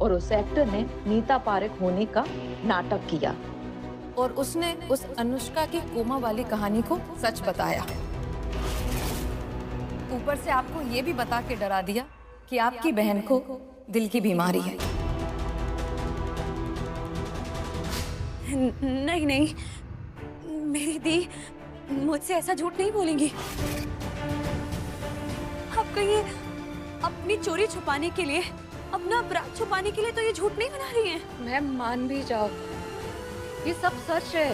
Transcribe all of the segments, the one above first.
और उस एक्टर ने नीता पारेख होने का नाटक किया और उसने उस अनुष्का की कोमा वाली कहानी को सच बताया। ऊपर से आपको ये भी बता के डरा दिया कि आपकी बहन को दिल की बीमारी है। नहीं नहीं, मेरी दी मुझसे ऐसा झूठ नहीं बोलेंगी। आप कहिए अपनी चोरी छुपाने के लिए, अपना अपराध छुपाने के लिए तो ये झूठ नहीं बना रही हैं। मैम मान भी जाओ, ये सब सच है।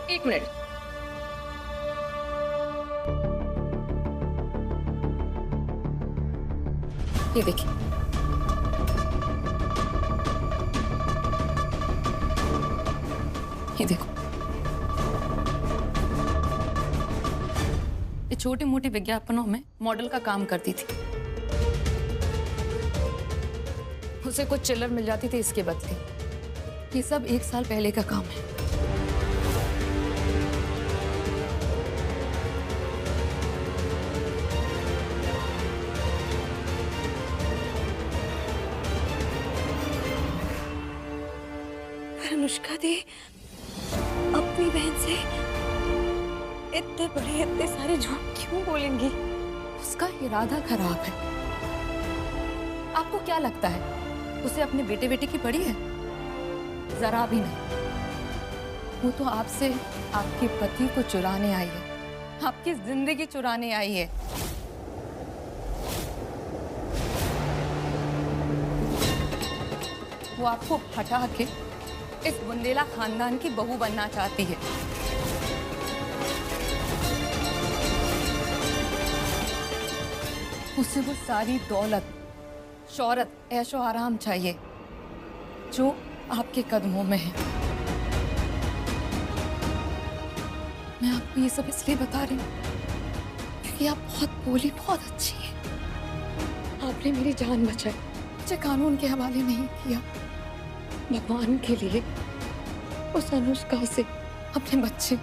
एक मिनट, ये देखिए, ये देखो, ये छोटे मोटे विज्ञापनों में मॉडल का काम करती थी। उसे कुछ चिल्लर मिल जाती थी इसके बदले। ये सब 1 साल पहले का काम है। अनुष्का दी अपनी बहन से इतने बड़े इतने सारे झूठ क्यों बोलेंगी? उसका इरादा खराब है। आपको क्या लगता है उसे अपने बेटे बेटे की पड़ी है? जरा भी नहीं। वो तो आपसे आपके पति को चुराने आई है, आपकी जिंदगी चुराने आई है। वो आपको हटा के इस बुंदेला खानदान की बहू बनना चाहती है। उसे वो सारी दौलत, शौहरत, ऐशो आराम चाहिए जो आपके कदमों में है। मैं आपको ये सब इसलिए बता रही हूँ क्योंकि आप बहुत भोली, बहुत अच्छी हैं। आपने मेरी जान बचाई, मुझे कानून के हवाले नहीं किया। भगवान के लिए उस अनुष्का से अपने बच्चे,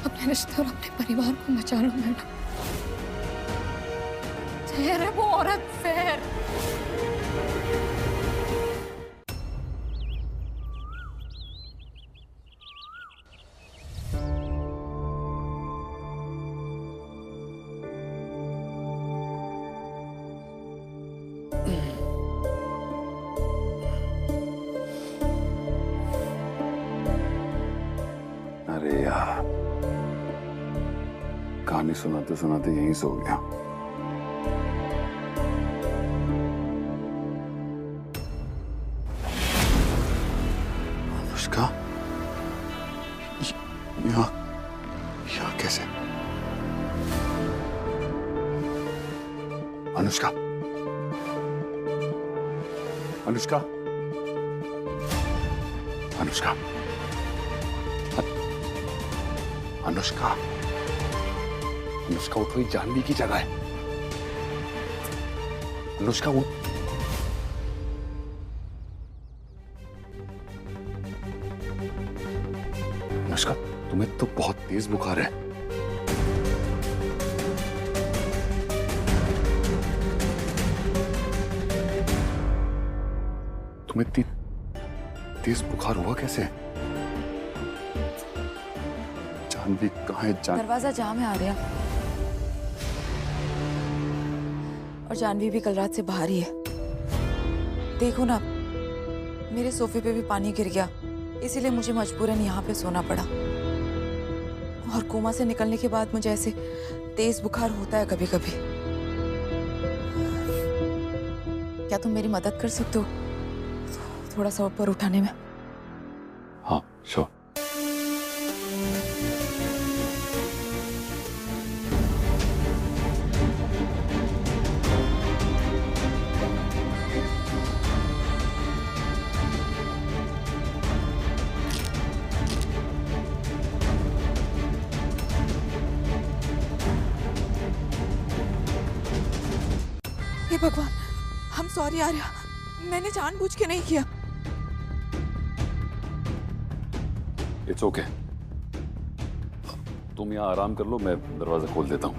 अपने रिश्ते और अपने परिवार को बचा लो मैडम। ठहर है वो औरत फैर। अरे यार, कहानी सुनाते सुनाते यहीं सो गया। अनुष्का यहाँ कैसे? अनुष्का, अनुष्का, अनुष्का, अनुष्का, अनुष्का उठो, ये जानवी की जगह है। अनुष्का वो अनुष्का, तुम्हें तो बहुत तेज बुखार है। तुम्हें तेज बुखार हुआ कैसे? जानवी कहाँ है? दरवाजा जाम है आर्या, और जानवी भी कल रात से बाहर ही है। देखो ना, मेरे सोफे पे भी पानी गिर गया, इसीलिए मुझे मजबूरन यहाँ पे सोना पड़ा। और कोमा से निकलने के बाद मुझे ऐसे तेज बुखार होता है कभी कभी। क्या तुम मेरी मदद कर सकते हो थोड़ा सा ऊपर उठाने में? हाँ, श्योर। हे भगवान, हम सॉरी आर्या, मैंने जानबूझ के नहीं किया। इट्स ओके, तुम यहाँ आराम कर लो, मैं दरवाजा खोल देता हूँ।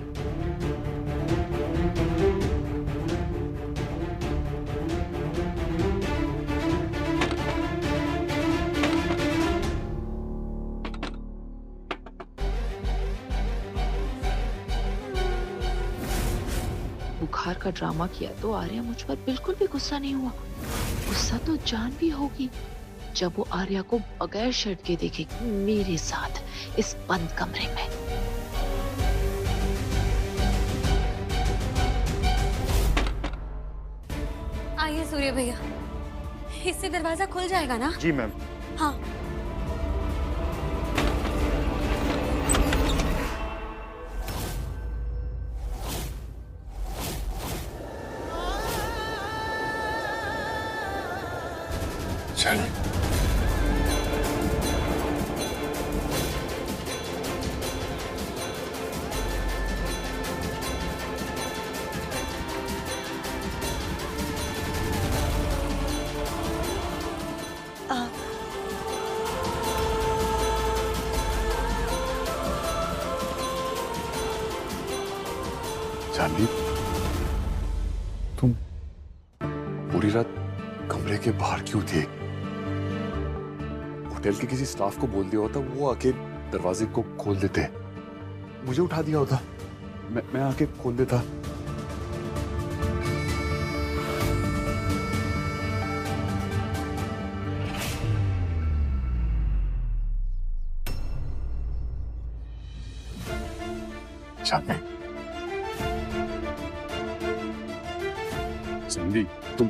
का ड्रामा किया तो आर्या मुझ पर बिल्कुल भी गुस्सा नहीं हुआ। गुस्सा तो जानवी होगी जब वो आर्या को बगैर शर्ट के देखेगी मेरे साथ इस बंद कमरे में। आइए सूर्य भैया, इससे दरवाजा खुल जाएगा ना? जी मैम। हाँ। चल जानवी, तुम पूरी रात कमरे के बाहर क्यों थे? होटल के किसी स्टाफ को बोल दिया होता, वो आके दरवाजे को खोल देते। मुझे उठा दिया होता, मैं आके खोल देता। जानवी, संदी, तुम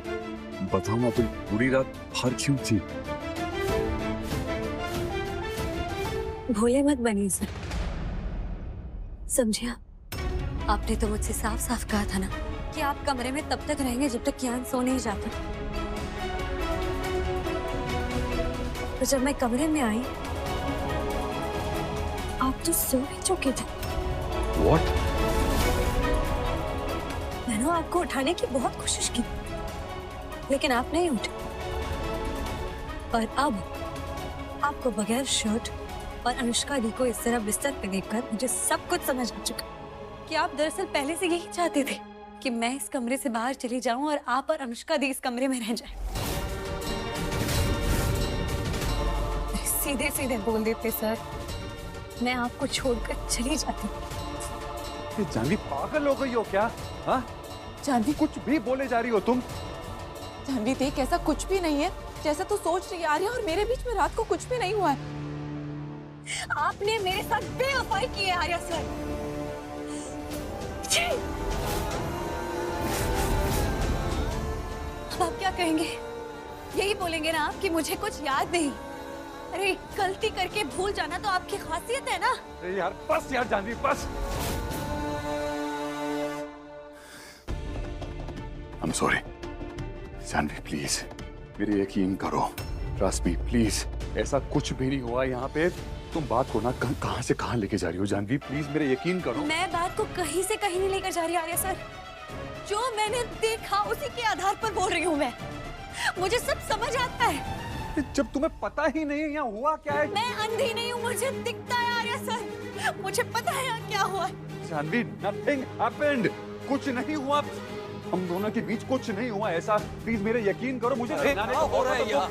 बताओ ना, तुम पूरी रात बाहर क्यों थी? भोले मत बनिए सर, समझे आपने तो मुझसे साफ साफ कहा था ना कि आप कमरे में तब तक रहेंगे जब तक कियान सो नहीं जाता। तो जब मैं कमरे में आई आप तो सो ही चुके थे। What? मैंने आपको उठाने की बहुत कोशिश की लेकिन आप नहीं उठे, और अब आपको बगैर शर्ट और अनुष्का दी को इस तरह बिस्तर पे देखकर मुझे सब कुछ समझ आ चुका कि आप दरअसल पहले से यही चाहते थे कि मैं इस कमरे से बाहर चली जाऊं और आप और अनुष्का दी इस कमरे में रह जाएं। सीधे सीधे बोल देते सर, मैं आपको छोड़कर चली जाती। जानवी पागल हो गई हो क्या? हाँ? जानवी, कुछ भी बोले जा रही हो तुम। जानवी देख, ऐसा कुछ भी नहीं है जैसा तू सोच रही है। आर्या और मेरे बीच में रात को कुछ भी नहीं हुआ है। आपने मेरे साथ बेवफाई की है आर्या सर। अब आप क्या कहेंगे? यही बोलेंगे ना आप कि मुझे कुछ याद नहीं? अरे गलती करके भूल जाना तो आपकी खासियत है ना। अरे यार बस यार जानवी, बस। I'm sorry. जानवी प्लीज, मेरे यकीन करो। ट्रस्ट मी प्लीज, ऐसा कुछ भी नहीं हुआ यहाँ पे। तुम बात को ना कहाँ से कहाँ लेके जा रही हो जानवी, प्लीज मेरे यकीन करो। मैं बात को कहीं से कहीं नहीं लेकर जा रही आर्या सर। जो मैंने देखा उसी के आधार पर बोल रही हूँ मैं। मुझे सब समझ आता है। जब तुम्हें पता ही नहीं यहाँ हुआ क्या है। मैं अंधी नहीं हूँ, मुझे दिखता है आर्या सर। मुझे पता है यहाँ क्या हुआ है। जानवी nothing happened, कुछ नहीं हुआ। हम दोनों के बीच कुछ नहीं हुआ ऐसा, प्लीज मेरे यकीन करो। मुझे क्या हो रहा है यहाँ?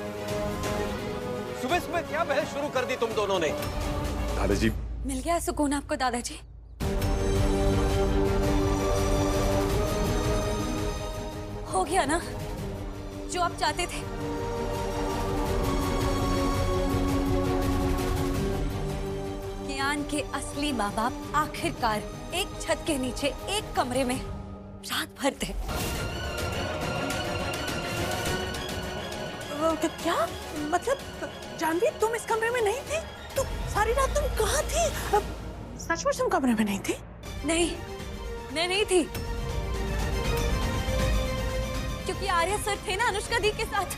सुबह सुबह क्या बहस शुरू कर दी तुम दोनों ने? दादाजी, मिल गया सुकून आपको दादाजी? हो गया ना जो आप चाहते थे? कियान के असली माँ बाप आखिरकार एक छत के नीचे एक कमरे में रात भर थे। क्या मतलब? जानवी तुम इस कमरे में नहीं थी? तो सारी रात तुम कहाँ थी? सचमुच तुम कमरे में नहीं थी? नहीं, मैं नहीं थी, क्योंकि आर्या सर थे ना अनुष्का दी के साथ।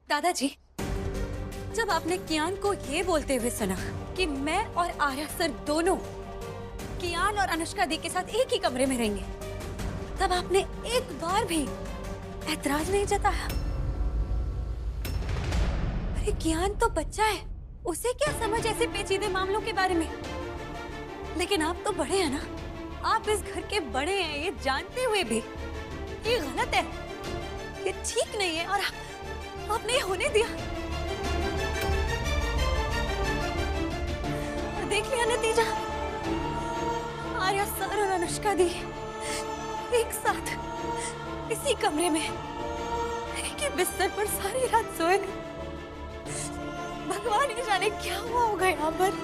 दादाजी, जब आपने कियान को ये बोलते हुए सुना कि मैं और आर्या सर दोनों कियान और अनुष्का दी के साथ एक ही कमरे में रहेंगे, तब आपने एक बार भी ऐतराज नहीं जताया। अरे कियान तो बच्चा है, उसे क्या समझ ऐसे पेचीदे मामलों के बारे में। लेकिन आप तो बड़े हैं ना, आप इस घर के बड़े हैं, ये जानते हुए भी ये गलत है, ये ठीक नहीं है, और आपने ये होने दिया। देख लिया नतीजा। आर्या सर और अनुष्का दी एक साथ इसी कमरे में एक ही बिस्तर पर सारी रात सोए। भगवान ही जाने क्या हुआ होगा यहाँ पर।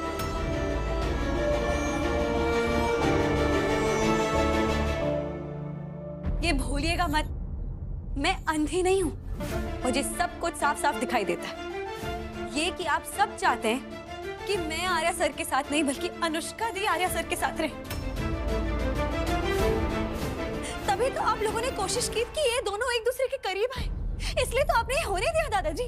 ये भूलिएगा मत, मैं अंधी नहीं हूँ, मुझे सब कुछ साफ साफ दिखाई देता है। ये कि आप सब चाहते हैं कि मैं आर्या सर के साथ नहीं बल्कि अनुष्का दी आर्या सर के साथ रहे। तभी तो आप लोगों ने कोशिश की कि ये दोनों एक दूसरे के करीब आए, इसलिए तो आपने ये होने दिया दादाजी।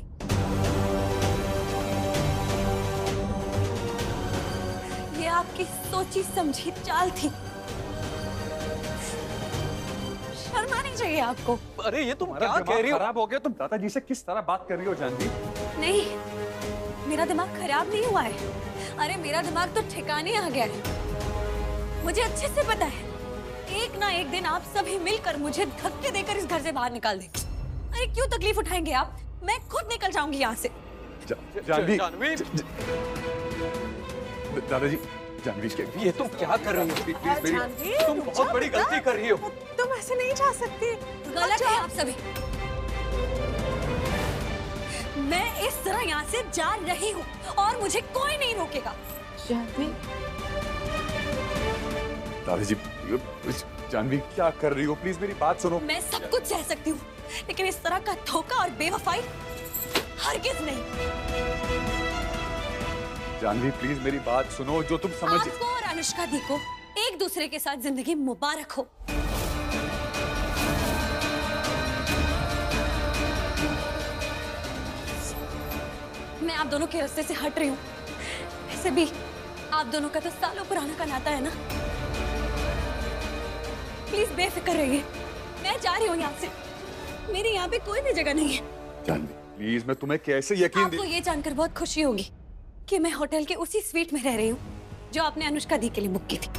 ये आपकी सोची समझी चाल थी। शर्म आनी चाहिए आपको। अरे ये तुम तुम्हारा क्या दिमाग कह रही हो? खराब हो गया। तुम दादाजी से किस तरह बात कर रही हो जानवी? नहीं, मेरा दिमाग खराब नहीं हुआ है। अरे मेरा दिमाग तो ठिकाने आ गया है। मुझे अच्छे से पता है एक ना एक दिन आप सभी मिलकर मुझे धक्के देकर इस घर से बाहर निकाल देंगे। अरे क्यों तकलीफ उठाएंगे आप? मैं खुद निकल जाऊंगी यहाँ से। जानवी, जानवी, दादाजी, जानवी ये तुम क्या कर रही हो? प्लीज मेरी जानवी, तुम रुक बहुत जाओ बड़ी बेटा। गलती कर रही हो। तुम ऐसे नहीं जा सकती। गलत है आप सभी। मैं इस तरह यहाँ से जा रही हूँ और मुझे कोई नहीं रोकेगा। जानवी, दादाजी, जानवी क्या कर रही हो? प्लीज मेरी बात सुनो। मैं सब कुछ सह सकती हूँ, लेकिन इस तरह का धोखा और बेवफाई हरगिज नहीं। जानवी प्लीज मेरी बात सुनो। जो तुम समझ आपको और अनुष्का दी को एक दूसरे के साथ जिंदगी मुबारक हो। मैं आप दोनों के रास्ते से हट रही हूँ। वैसे भी आप दोनों का तो सालों पुराना का नाता है ना। प्लीज बेफिक्र रहिए, मैं जा रही हूँ यहाँ से। मेरी यहाँ पे कोई भी जगह नहीं है। जानवी प्लीज, मैं तुम्हें कैसे यकीन आपको ये जानकर बहुत खुशी होगी कि मैं होटल के उसी स्वीट में रह रही हूँ जो आपने अनुष्का दी के लिए बुक की थी।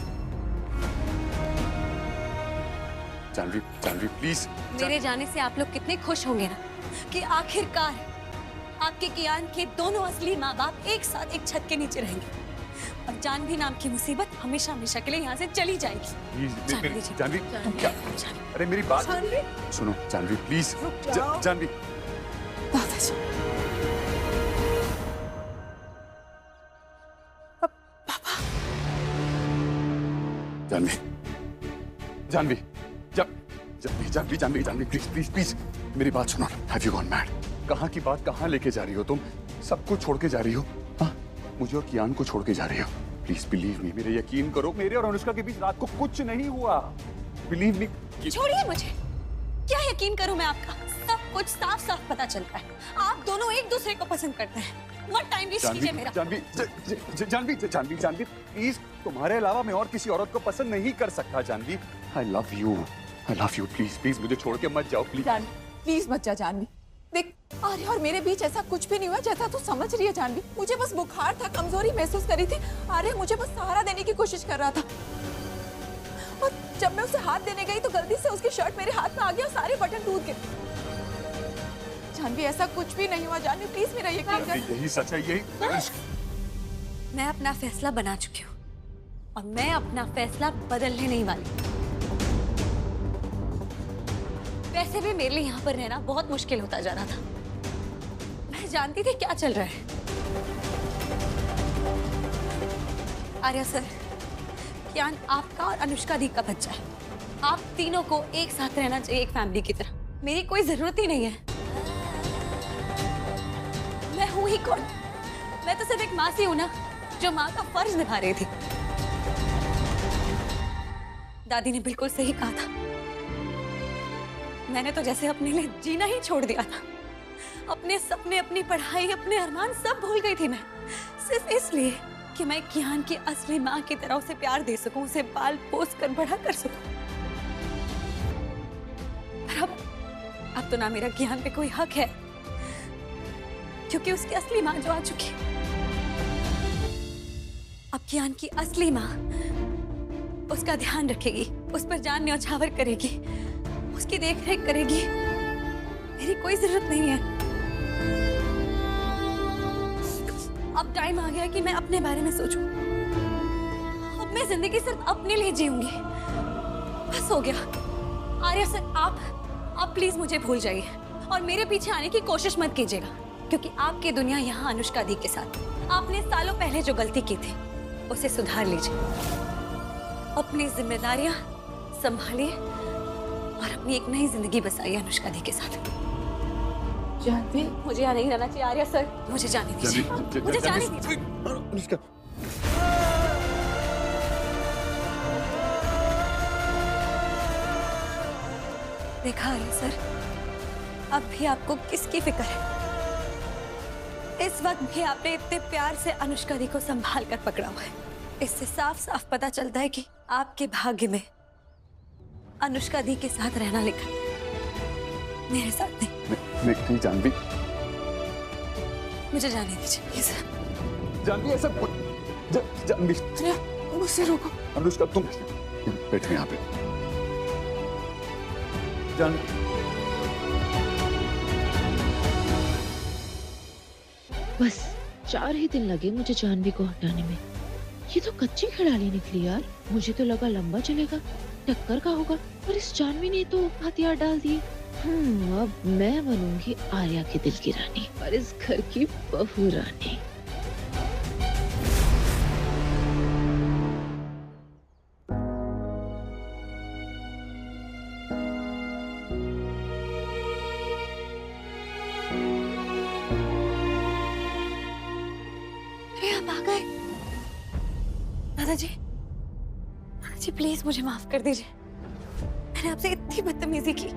जानवी, जानवी प्लीज। मेरे जाने से आप लोग कितने खुश होंगे ना कि आखिरकार आपके कियान के दोनों असली माँ बाप एक साथ एक छत के नीचे रहेंगे और जानवी नाम की मुसीबत हमेशा हमेशा के लिए यहाँ से चली जाएगी। प्लीज जानवी, तुम क्या? अरे मेरी बात सुनो जानवी प्लीज। जानवी, दादाजी, Janvi, Janvi, Janvi, Janvi, Janvi please please please मेरी बात सुनो। Have you gone mad? कहाँ की बात कहाँ लेके जा रही हो तुम? सब कुछ छोड़ के जा रही हो? हाँ, मुझे और कियान को छोड़ के जा रही हो? प्लीज बिलीव मी, मेरे यकीन करो, मेरे और अनुष्का के बीच रात को कुछ नहीं हुआ। Believe me. छोड़िए मुझे, क्या यकीन करूं मैं आपका? सब कुछ साफ साफ पता चलता है। आप दोनों एक दूसरे को पसंद करते हैं। मत टाइम वेस्ट कीजिए मेरा। जानवी, जानवी, जानवी, जानवी प्लीज, तुम्हारे अलावा मैं और किसी औरत को पसंद नहीं कर सकता। Janvi, I love you, please please मुझे छोड़ के मत जाओ प्लीज। जानवी प्लीज मत जा। जानवी देख, आर्य और मेरे बीच ऐसा कुछ भी नहीं हुआ जैसा तू समझ रही है। जानवी, मुझे बस बुखार था, कमजोरी महसूस करी थी। आर्य मुझे बस सहारा देने की कोशिश कर रहा था और जब मैं उसे हाथ देने गई तो गलती से उसकी शर्ट मेरे हाथ में आ गया और सारे बटन टूट गए। जानवी ऐसा कुछ भी नहीं हुआ। जानवी प्लीज मेरा यकीन कर। यही सच है, यही। मैं अपना फैसला बना चुकी हूँ और मैं अपना फैसला बदलने नहीं वाली। वैसे भी मेरे लिए यहाँ पर रहना बहुत मुश्किल होता जा रहा था। मैं जानती थी क्या चल रहा है। आर्या सर, कियान आपका और अनुष्का दी का बच्चा है। आप तीनों को एक साथ रहना चाहिए, एक फैमिली की तरह। मेरी कोई जरूरत ही नहीं है। मैं हूं ही कौन? मैं तो सिर्फ एक माँ सी हूं ना, जो माँ का फर्ज निभा रही थी। दादी ने बिल्कुल सही कहा था। मैंने तो जैसे अपने लिए जीना ही छोड़ दिया था। अपने सपने, अपनी पढ़ाई, अपने अरमान सब भूल गई थी मैं, सिर्फ इसलिए कि मैं कियान की असली माँ की तरह उसे प्यार दे सकूं, उसे पाल पोस कर बड़ा कर सकूं। पर अब तो ना मेरा कियान पे कोई हक है, क्योंकि उसकी असली माँ जो आ चुकी है। अब कियान की असली माँ उसका ध्यान रखेगी, उस पर जान न्यौछावर करेगी, उसकी देखरेख करेगी। मेरी कोई जरूरत नहीं है। अब टाइम आ गया कि मैं अपने बारे में सोचूं। मैं जिंदगी सिर्फ अपने लिए जीऊंगी। बस हो गया। आर्या सर, आप प्लीज मुझे भूल जाइए और मेरे पीछे आने की कोशिश मत कीजिएगा, क्योंकि आपकी दुनिया यहाँ अनुष्का दी के साथ। आपने सालों पहले जो गलती की थी उसे सुधार लीजिए, अपनी जिम्मेदारियां संभालिए और अपनी एक नई जिंदगी बसाइए अनुष्का दी के साथ। जानवी, मुझे यहाँ नहीं रहना चाहिए आर्या सर, मुझे जाने दीजिए, मुझे जाने दीजिए। अनुष्का, देखा आर्या सर, अब भी आपको किसकी फिक्र है? इस वक्त भी आपने इतने प्यार से अनुष्का दी को संभाल कर पकड़ा हुआ है। इससे साफ साफ पता चलता है कि आपके भाग्य में अनुष्का दी के साथ रहना लिखा है, मेरे साथ नहीं। नहीं जानवी, मुझे जाने दीजिए प्लीज। जानवी ऐसा जानवी, मुझसे रोको। अनुष्का तुम बैठो यहाँ पे। जानवी, बस 4 ही दिन लगे मुझे जानवी को हटाने में। ये तो कच्ची खिलाड़ी निकली यार। मुझे तो लगा लंबा चलेगा, टक्कर का होगा, पर इस जानवी ने तो हथियार डाल दिए। अब मैं बनूंगी आर्या के दिल की रानी और इस घर की बहू रानी। दादाजी प्लीज मुझे माफ कर दीजिए। मैंने आपसे इतनी बदतमीजी की,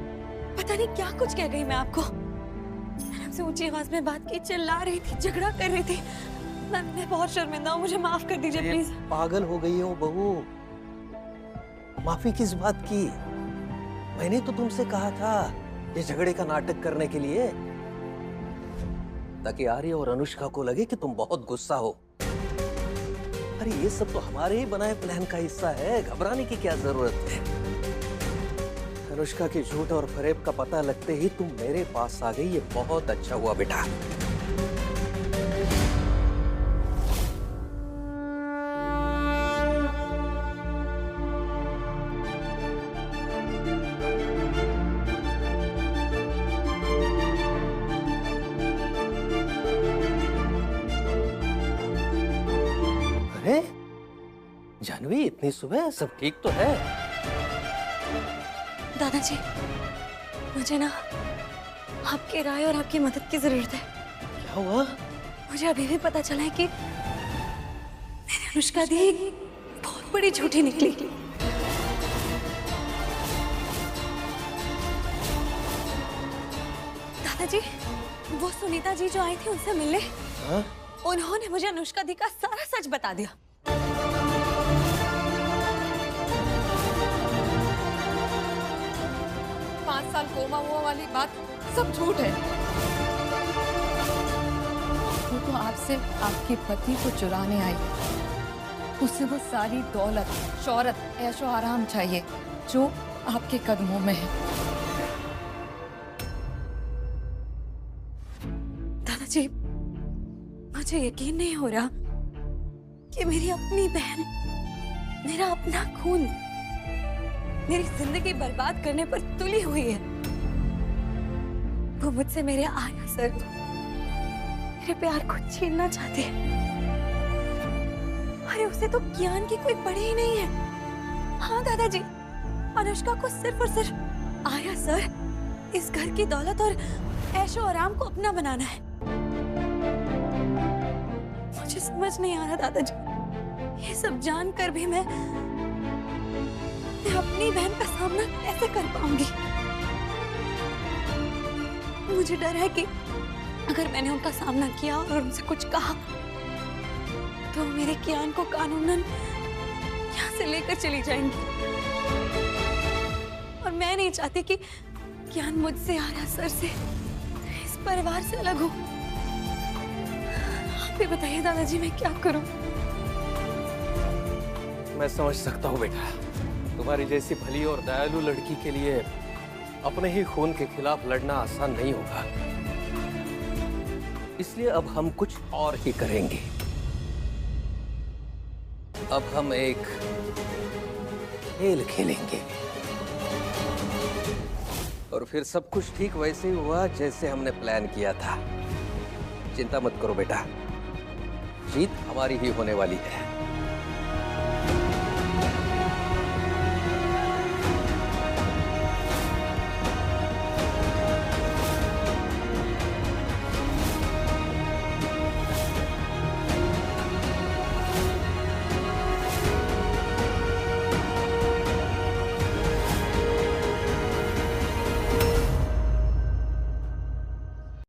पता नहीं क्या कुछ कह गई मैं आपको। मैंने आपसे ऊंची आवाज में बात की, चिल्ला रही थी, झगड़ा कर रही थी। मैं बहुत शर्मिंदा हूँ, मुझे माफ कर दीजिए प्लीज। पागल हो गई हो बहू, माफी किस बात की? मैंने तो तुमसे कहा था ये झगड़े का नाटक करने के लिए, ताकि आर्या और अनुष्का को लगे कि तुम बहुत गुस्सा हो। अरे ये सब तो हमारे ही बनाए प्लान का हिस्सा है, घबराने की क्या जरूरत है? अनुष्का के झूठ और फरेब का पता लगते ही तुम मेरे पास आ गई, ये बहुत अच्छा हुआ बेटा। जानवी, इतनी सुबह सब ठीक तो है? दादाजी, मुझे ना आपकी राय और आपकी मदद की जरूरत है। क्या हुआ? मुझे अभी भी पता चला है कि मेरी अनुष्का दी बहुत बड़ी झूठी निकली। दादाजी, वो सुनीता जी जो आई थी उनसे मिलने, उन्होंने मुझे अनुष्का दी का सारा सच बता दिया। साल कोमा हुआ वाली बात सब झूठ है। वो तो आपसे आपके पति को चुराने आई, उसे वो सारी दौलत, शौहरत, ऐशो आराम चाहिए जो आपके कदमों में है। दादाजी, मुझे यकीन नहीं हो रहा कि मेरी अपनी बहन, मेरा अपना खून मेरी जिंदगी बर्बाद करने पर तुली हुई है। वो मुझसे मेरे आर्या सर, मेरे प्यार को छीनना चाहते हैं। अरे उसे तो ज्ञान की कोई पड़ी ही नहीं है। हाँ दादाजी, अनुष्का को सिर्फ और सिर्फ आर्या सर, इस घर की दौलत और ऐशो आराम को अपना बनाना है। मुझे समझ नहीं आ रहा दादाजी, ये सब जानकर भी मैं अपनी बहन का सामना कैसे कर पाऊंगी। मुझे डर है कि अगर मैंने उनका सामना किया और उनसे कुछ कहा तो मेरे कियान को कानूनन यहाँ से लेकर चली जाएंगी, और मैं नहीं चाहती कि कियान मुझसे आर्या सर से, इस परिवार से अलग हो। आप ही बताइए दादाजी, मैं क्या करूं? मैं समझ सकता हूँ बेटा, तुम्हारी जैसी भली और दयालु लड़की के लिए अपने ही खून के खिलाफ लड़ना आसान नहीं होगा। इसलिए अब हम कुछ और ही करेंगे। अब हम एक खेल खेलेंगे और फिर सब कुछ ठीक वैसे ही हुआ जैसे हमने प्लान किया था। चिंता मत करो बेटा, जीत हमारी ही होने वाली है।